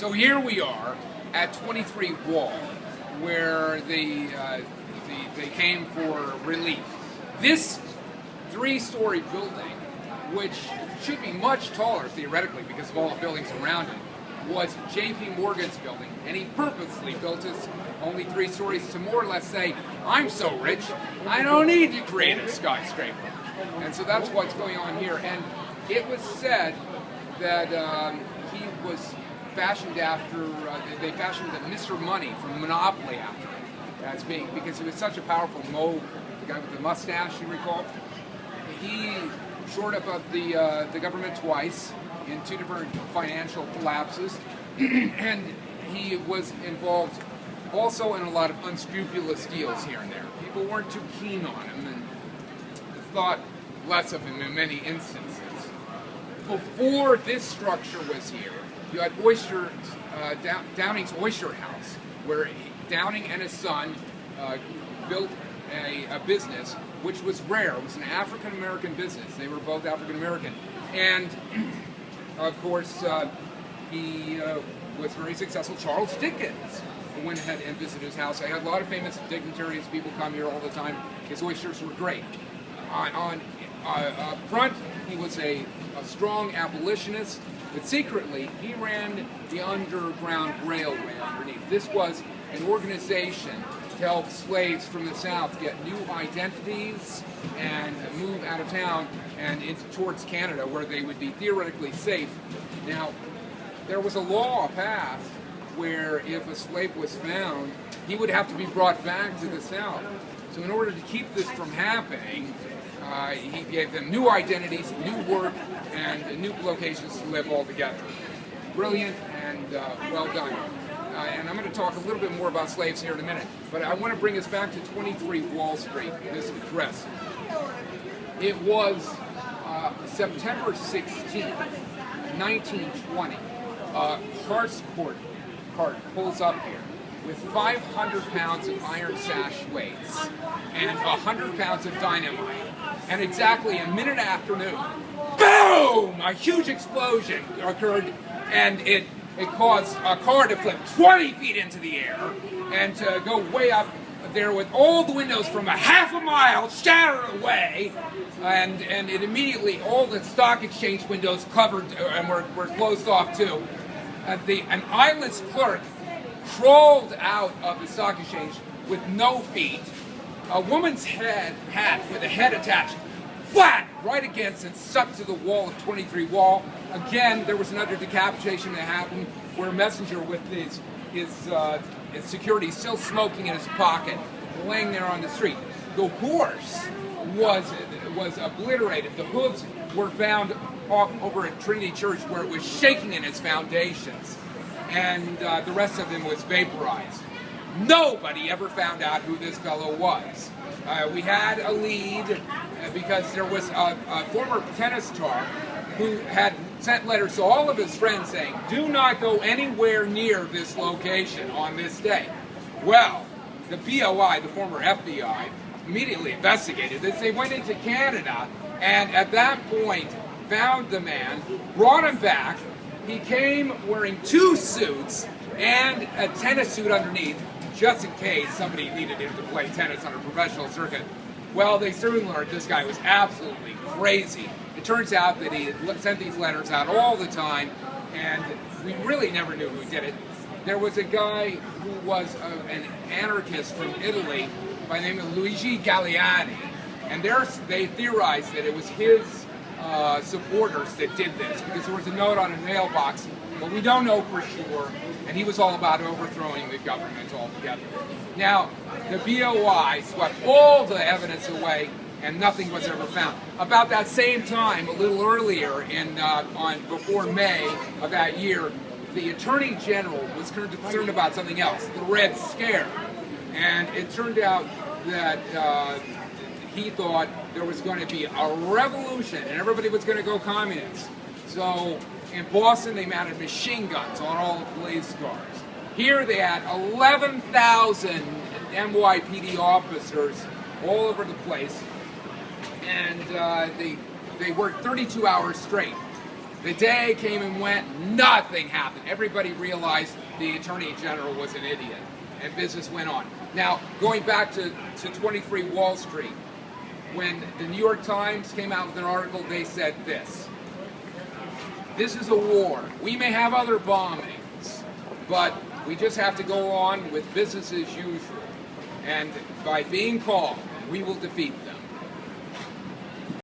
So here we are at 23 Wall, where they came for relief. This three-story building, which should be much taller theoretically because of all the buildings around it, was J.P. Morgan's building, and he purposely built us only 3 stories to more or less say, I'm so rich, I don't need to create a skyscraper. And so that's what's going on here. And it was said that he was fashioned after, they fashioned Mr. Money from Monopoly after him, as being, because he was such a powerful moe, the guy with the mustache, you recall. He shored up the government twice in 2 different financial collapses, and he was involved also in a lot of unscrupulous deals here and there. People weren't too keen on him and thought less of him in many instances. Before this structure was here, you had Downing's Oyster House, where Downing and his son built a business which was rare. It was an African-American business. They were both African-American. And, of course, he was very successful. Charles Dickens went ahead and visited his house. I had a lot of famous dignitaries. People come here all the time. His oysters were great. Up front, he was a strong abolitionist, but secretly, he ran the Underground Railway underneath. This was an organization to help slaves from the South get new identities and move out of town and towards Canada, where they would be theoretically safe. Now, there was a law passed where if a slave was found, he would have to be brought back to the South. So in order to keep this from happening, he gave them new identities, new work, and new locations to live all together. Brilliant and well done. And I'm going to talk a little bit more about slaves here in a minute, but I want to bring us back to 23 Wall Street, this address. It was September 16th, 1920. Hart's cart pulls up here with 500 pounds of iron sash weights and 100 pounds of dynamite. And exactly a minute after noon, boom! A huge explosion occurred, and it caused a car to flip 20 feet into the air and to go way up there with all the windows from a half a mile shattered away, and it immediately, all the stock exchange windows covered and were closed off too. An eyeless clerk crawled out of the stock exchange with no feet, a woman's hat with a head attached, flat, right against and stuck to the wall of 23 Wall. Again, there was another decapitation that happened where a messenger with his security still smoking in his pocket, laying there on the street. The horse was obliterated. The hooves were found off over at Trinity Church, where it was shaking in its foundations, and the rest of him was vaporized. Nobody ever found out who this fellow was. We had a lead because there was a former tennis star who had sent letters to all of his friends saying, do not go anywhere near this location on this day. Well, the BOI, the former FBI, immediately investigated this. They went into Canada and at that point found the man, brought him back. He came wearing 2 suits and a tennis suit underneath, just in case somebody needed him to play tennis on a professional circuit. Well, they soon learned this guy was absolutely crazy. It turns out that he had sent these letters out all the time, and we really never knew who did it. There was a guy who was an anarchist from Italy by the name of Luigi Galliani, and they theorized that it was his supporters that did this, because there was a note on a mailbox, but we don't know for sure, and he was all about overthrowing the government altogether. Now, the BOI swept all the evidence away, and nothing was ever found. About that same time, a little earlier, before May of that year, the Attorney General was concerned about something else, the Red Scare, and it turned out that he thought there was going to be a revolution and everybody was going to go communist. So in Boston, they mounted machine guns on all the police cars. Here they had 11,000 NYPD officers all over the place, and they worked 32 hours straight. The day came and went, nothing happened. Everybody realized the Attorney General was an idiot, and business went on. Now, going back to 23 Wall Street, when the New York Times came out with an article, they said this: this is a war. We may have other bombings, but we just have to go on with business as usual. And by being calm, we will defeat them.